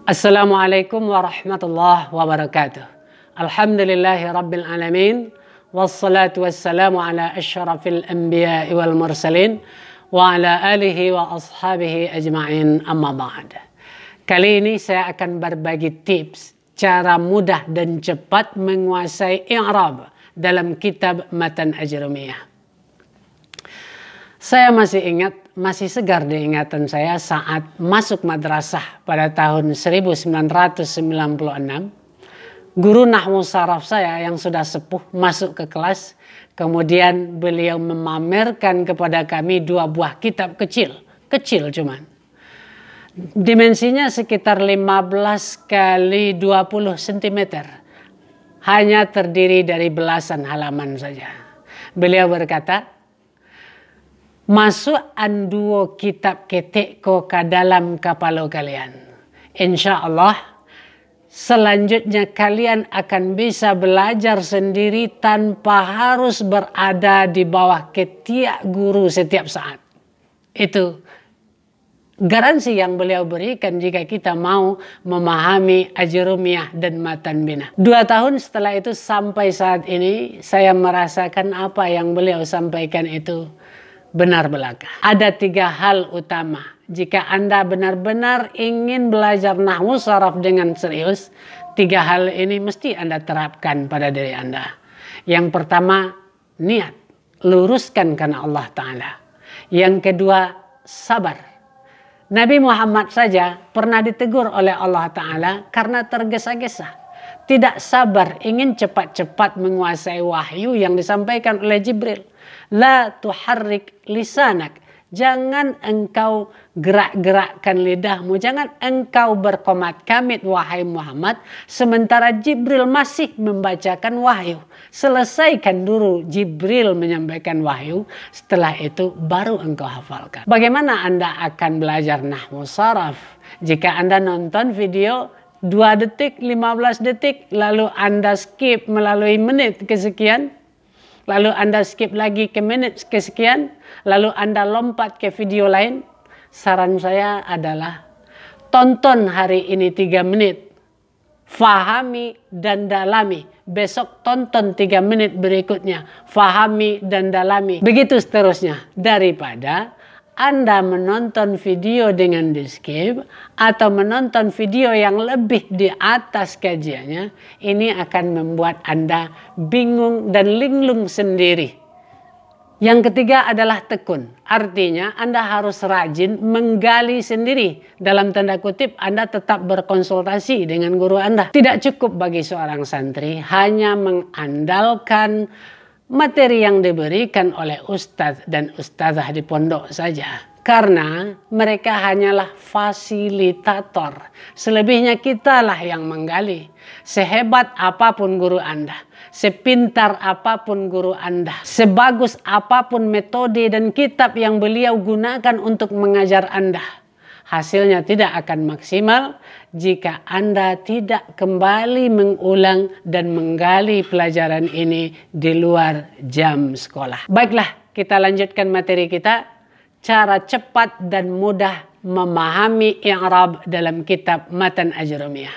Assalamualaikum warahmatullahi wabarakatuh. Alhamdulillahi rabbil alamin. Wassalatu wassalamu ala asyrafil anbiya'i wal mursalin. Wa ala alihi wa ashabihi ajma'in, amma ba'd. Kali ini saya akan berbagi tips cara mudah dan cepat menguasai i'rab dalam kitab Matan Ajrumiyah. Saya masih ingat, masih segar di ingatan saya saat masuk madrasah pada tahun 1996. Guru nahwu saraf saya yang sudah sepuh masuk ke kelas. Kemudian beliau memamerkan kepada kami dua buah kitab kecil. Kecil cuman. Dimensinya sekitar 15 kali 20 cm. Hanya terdiri dari belasan halaman saja. Beliau berkata, masukkan dua kitab ketik ko ke dalam kepala kalian. Insya Allah selanjutnya kalian akan bisa belajar sendiri tanpa harus berada di bawah ketiak guru setiap saat. Itu garansi yang beliau berikan jika kita mau memahami Ajrumiyah dan Matan Bina. 2 tahun setelah itu sampai saat ini saya merasakan apa yang beliau sampaikan itu benar belaka. Ada 3 hal utama. Jika Anda benar-benar ingin belajar nahwu saraf dengan serius, 3 hal ini mesti Anda terapkan pada diri Anda. Yang pertama, niat. Luruskan karena Allah Ta'ala. Yang kedua, sabar. Nabi Muhammad saja pernah ditegur oleh Allah Ta'ala karena tergesa-gesa. Tidak sabar, ingin cepat-cepat menguasai wahyu yang disampaikan oleh Jibril. La tuharrik lisanak. Jangan engkau gerak-gerakkan lidahmu. Jangan engkau berkomat kamit wahai Muhammad. Sementara Jibril masih membacakan wahyu. Selesaikan dulu Jibril menyampaikan wahyu. Setelah itu baru engkau hafalkan. Bagaimana Anda akan belajar nahwu saraf? Jika Anda nonton video 2 detik, 15 detik. Lalu Anda skip melalui menit kesekian. Lalu Anda skip lagi ke menit kesekian, lalu Anda lompat ke video lain. Saran saya adalah tonton hari ini 3 menit. Fahami dan dalami. Besok tonton 3 menit berikutnya. Fahami dan dalami. Begitu seterusnya. Daripada Anda menonton video dengan di skip atau menonton video yang lebih di atas kajiannya, ini akan membuat Anda bingung dan linglung sendiri. Yang ketiga adalah tekun. Artinya Anda harus rajin menggali sendiri. Dalam tanda kutip, Anda tetap berkonsultasi dengan guru Anda. Tidak cukup bagi seorang santri hanya mengandalkan materi yang diberikan oleh ustadz dan ustadzah di pondok saja. Karena mereka hanyalah fasilitator. Selebihnya kitalah yang menggali. Sehebat apapun guru Anda, sepintar apapun guru Anda, sebagus apapun metode dan kitab yang beliau gunakan untuk mengajar Anda, hasilnya tidak akan maksimal jika Anda tidak kembali mengulang dan menggali pelajaran ini di luar jam sekolah. Baiklah, kita lanjutkan materi kita. Cara cepat dan mudah memahami i'rab dalam kitab Matan Ajrumiyah.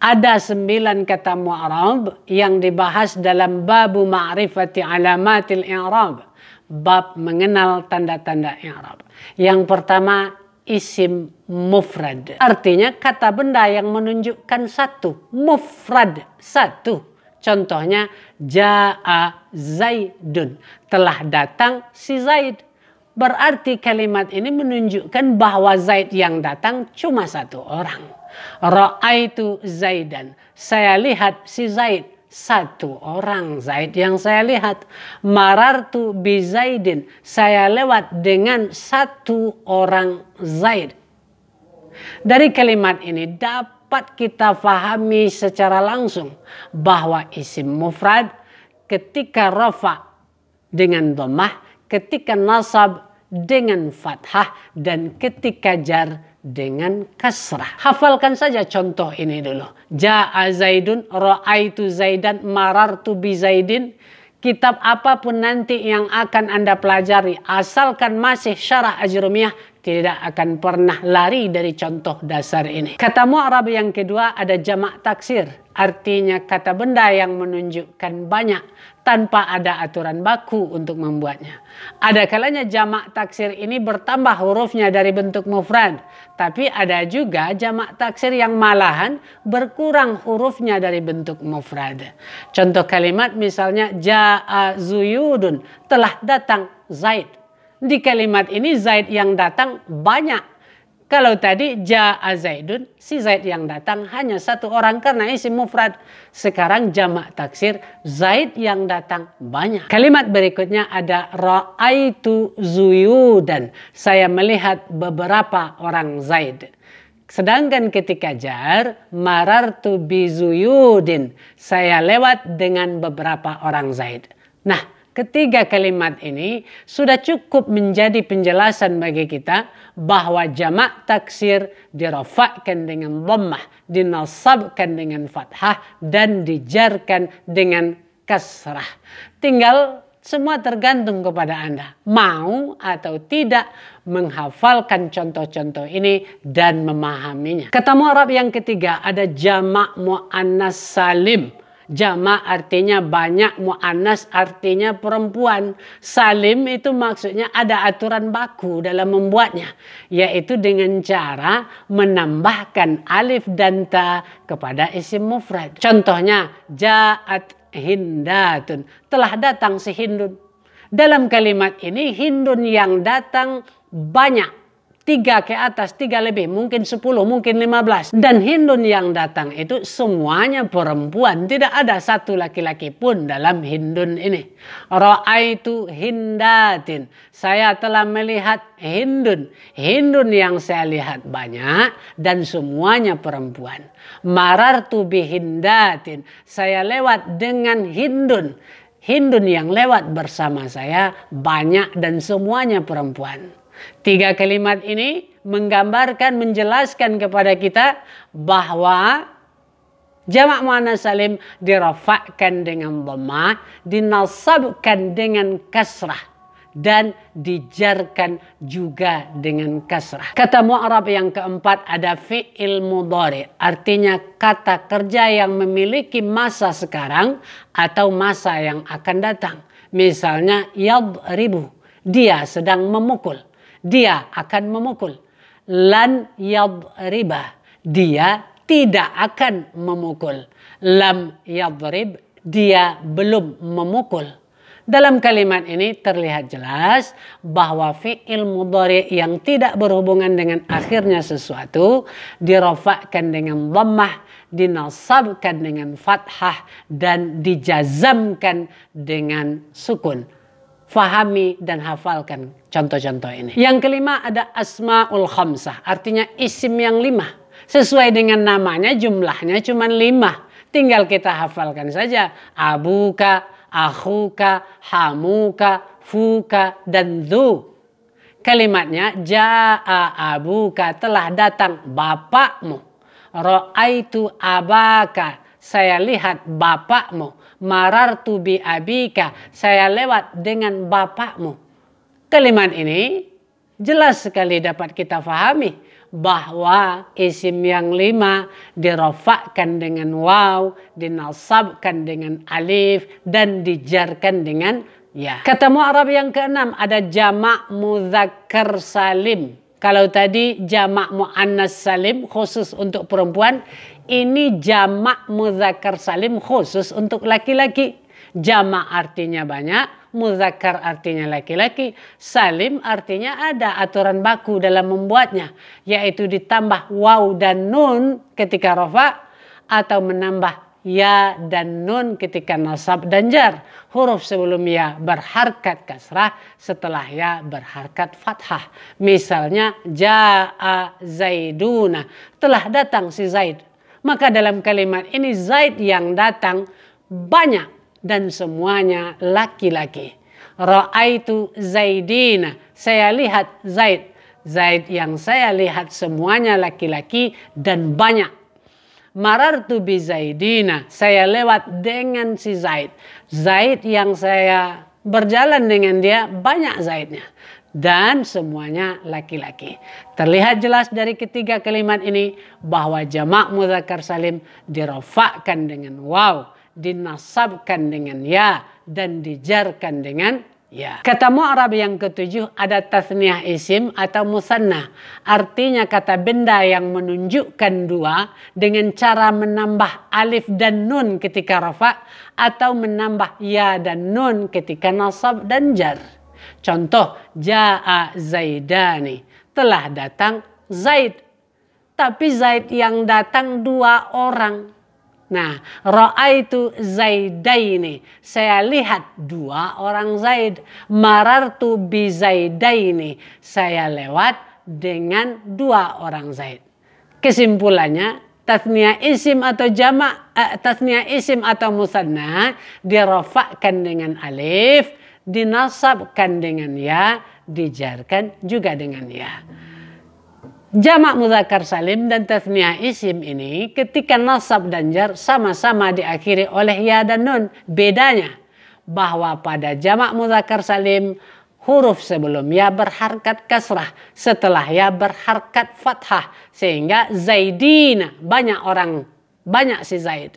Ada 9 kata mu'rab yang dibahas dalam babu ma'rifati alamatil i'rab. Bab mengenal tanda-tanda i'rab. Yang pertama, isim mufrad. Artinya kata benda yang menunjukkan satu. Mufrad, satu. Contohnya, ja'a Zaidun. Telah datang si Zaid. Berarti kalimat ini menunjukkan bahwa Zaid yang datang cuma satu orang. Ra'aitu Zaidan. Saya lihat si Zaid. Satu orang Zaid yang saya lihat. Marartu bi Zaidin. Saya lewat dengan satu orang Zaid. Dari kalimat ini dapat kita fahami secara langsung bahwa isim mufrad ketika rafa dengan dhammah, ketika nasab dengan fathah, dan ketika jar dengan kasrah. Hafalkan saja contoh ini dulu. Ja'a Zaidun, ra'aitu Zaidan, marartu bi Zaidin. Kitab apapun nanti yang akan Anda pelajari, asalkan masih syarah Ajrumiyah, tidak akan pernah lari dari contoh dasar ini. Kata mu'rab yang kedua ada jamak taksir. Artinya kata benda yang menunjukkan banyak tanpa ada aturan baku untuk membuatnya. Ada kalanya jamak taksir ini bertambah hurufnya dari bentuk mufrad. Tapi ada juga jamak taksir yang malahan berkurang hurufnya dari bentuk mufrad. Contoh kalimat misalnya ja'a Zuyudun, telah datang Zaid. Di kalimat ini Zaid yang datang banyak. Kalau tadi ja'a Zaidun, si Zaid yang datang hanya satu orang karena isim mufrad. Sekarang jamak taksir Zaid yang datang banyak. Kalimat berikutnya ada ra'aitu Zuyudan. Saya melihat beberapa orang Zaid. Sedangkan ketika jar marartu bi Zuyudin. Saya lewat dengan beberapa orang Zaid. Nah, ketiga kalimat ini sudah cukup menjadi penjelasan bagi kita bahwa jamak taksir dirafa'kan dengan dhammah, dinasabkan dengan fathah, dan dijarkan dengan kasrah. Tinggal semua tergantung kepada Anda. Mau atau tidak menghafalkan contoh-contoh ini dan memahaminya. Kata mu'rab yang ketiga ada jamak mu'annas salim. Jamak artinya banyak, mu'annas artinya perempuan. Salim itu maksudnya ada aturan baku dalam membuatnya. Yaitu dengan cara menambahkan alif dan ta kepada isim mufrad. Contohnya, ja'at Hindatun, telah datang si Hindun. Dalam kalimat ini Hindun yang datang banyak. 3 ke atas, 3 lebih, mungkin 10, mungkin 15. Dan Hindun yang datang itu semuanya perempuan. Tidak ada satu laki-laki pun dalam Hindun ini. Ra'aitu Hindatin. Saya telah melihat Hindun. Hindun yang saya lihat banyak dan semuanya perempuan. Marartu bi Hindatin. Saya lewat dengan Hindun. Hindun yang lewat bersama saya banyak dan semuanya perempuan. 3 kalimat ini menggambarkan, menjelaskan kepada kita bahwa jamak muannas salim dirafa'kan dengan dhammah, dinasabkan dengan kasrah, dan dijarkan juga dengan kasrah. Kata mu'rab yang keempat ada fi'il mudhari, artinya kata kerja yang memiliki masa sekarang atau masa yang akan datang. Misalnya yadribu, dia sedang memukul. Dia akan memukul. Lan yadribah, dia tidak akan memukul. Lam yadrib, dia belum memukul. Dalam kalimat ini terlihat jelas bahwa fi'il mudhari yang tidak berhubungan dengan akhirnya sesuatu dirafa'kan dengan dhammah, dinasabkan dengan fathah, dan dijazamkan dengan sukun. Fahami dan hafalkan contoh-contoh ini. Yang kelima ada asma'ul khamsah, artinya isim yang 5. Sesuai dengan namanya jumlahnya cuma 5. Tinggal kita hafalkan saja. Abuka, akhuka, hamuka, fuka, dan dhu. Kalimatnya ja'a abuka, telah datang bapakmu. Ra'aitu abaka, saya lihat bapakmu. Marartu bi abika, saya lewat dengan bapakmu. Kalimat ini jelas sekali dapat kita fahami bahwa isim yang 5 dirafa'kan dengan waw, dinasabkan dengan alif, dan dijarkan dengan ya. Kata mu'rab yang keenam ada jamak mudzakkar salim. Kalau tadi jamak muannas salim khusus untuk perempuan, ini jamak mudzakkar salim khusus untuk laki-laki. Jamak artinya banyak, mudzakkar artinya laki-laki, salim artinya ada aturan baku dalam membuatnya, yaitu ditambah waw dan nun ketika rafa atau menambah ya dan nun ketika nasab dan jar. Huruf sebelum ya berharkat kasrah, setelah ya berharkat fathah. Misalnya ja'a Zaiduna, telah datang si Zaid. Maka dalam kalimat ini Zaid yang datang banyak dan semuanya laki-laki. Ra'aitu Zaidina, saya lihat Zaid. Zaid yang saya lihat semuanya laki-laki dan banyak. Marartu bi Zaidina, saya lewat dengan si Zaid. Zaid yang saya berjalan dengan dia banyak Zaidnya. dan semuanya laki-laki. Terlihat jelas dari ketiga kalimat ini bahwa jamak mudzakkar salim dirafa'kan dengan waw, dinasabkan dengan ya, dan dijarkan dengan ya. Kata mu'rab yang ketujuh ada tasniyah isim atau musanna. Artinya kata benda yang menunjukkan dua dengan cara menambah alif dan nun ketika rafa atau menambah ya dan nun ketika nasab dan jar. Contoh, ja'a zaidani, telah datang Zaid. Tapi Zaid yang datang dua orang. Nah, ra'aitu zaidaini, saya lihat dua orang Zaid. Marartu bi zaidaini, saya lewat dengan dua orang Zaid. Kesimpulannya, tasniyah isim atau jamak, tasniyah isim atau musanna dirafa'kan dengan alif, dinasabkan dengan ya, dijarkan juga dengan ya. Jamak mudzakkar salim dan tasniyah isim ini ketika nasab dan jar sama-sama diakhiri oleh ya dan nun. Bedanya bahwa pada jamak mudzakkar salim huruf sebelum ya berharkat kasrah, setelah ya berharkat fathah, sehingga zaidina, banyak si Zaid.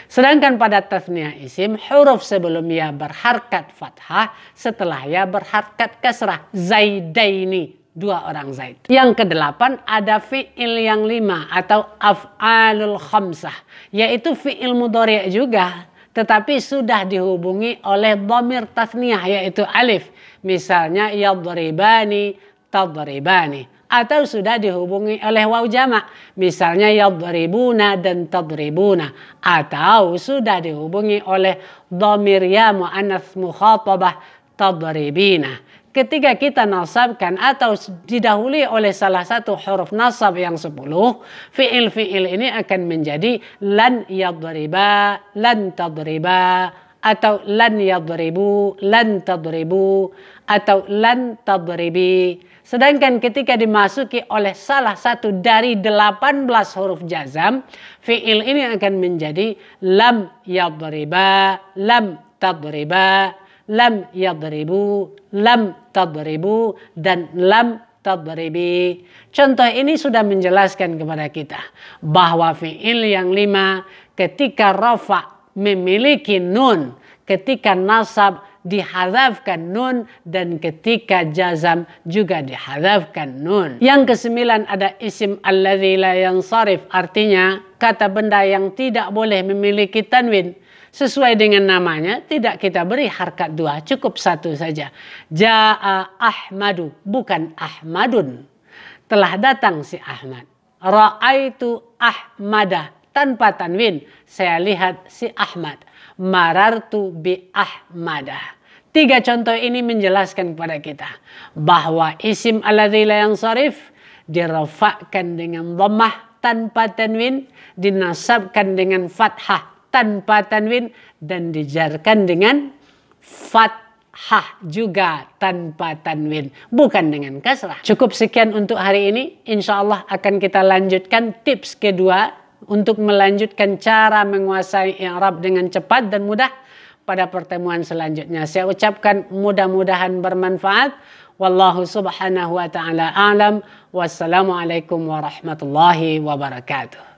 Sedangkan pada tasniyah isim huruf sebelum ya berharkat fathah, setelah ya berharkat kasrah, zaidaini, dua orang Zaid. Yang kedelapan ada fi'il yang 5 atau af'alul khamsah, yaitu fi'il mudhari' juga tetapi sudah dihubungi oleh dhamir tasniyah yaitu alif. Misalnya yadribani, tadribani. Atau sudah dihubungi oleh waw jamak. Misalnya yadribuna dan tadribuna. Atau sudah dihubungi oleh dhamir ya mu'annats mukhatabah tadribina. Ketika kita nasabkan atau didahului oleh salah satu huruf nasab yang 10, fi'il-fi'il ini akan menjadi lan yadriba, lan tadriba, atau lan yadribu, lan tadribu, atau lan tadribi. Sedangkan ketika dimasuki oleh salah satu dari 18 huruf jazam, fi'il ini akan menjadi lam yadriba, lam tadriba, lam yadribu, lam tadribu, dan lam tadribi. Contoh ini sudah menjelaskan kepada kita bahwa fi'il yang 5 ketika rafa memiliki nun, ketika nasab dihadzafkan nun, dan ketika jazam juga dihadzafkan nun. Yang ke-9 ada isim alladzi la yansarif, artinya kata benda yang tidak boleh memiliki tanwin. Sesuai dengan namanya tidak kita beri harkat dua, cukup satu saja. Ja'a Ahmadu, bukan Ahmadun. Telah datang si Ahmad. Ra'aitu Ahmada, tanpa tanwin, saya lihat si Ahmad. Marartu bi Ahmada. 3 contoh ini menjelaskan kepada kita bahwa isim alladzi la yansarif dirafa'kan dengan dhammah tanpa tanwin, dinasabkan dengan fathah tanpa tanwin, dan dijarkan dengan fathah juga tanpa tanwin, bukan dengan kasrah. Cukup sekian untuk hari ini. Insya Allah akan kita lanjutkan tips kedua untuk melanjutkan cara menguasai i'rab dengan cepat dan mudah pada pertemuan selanjutnya. Saya ucapkan mudah-mudahan bermanfaat. Wallahu subhanahu wa ta'ala a'lam. Wassalamualaikum warahmatullahi wabarakatuh.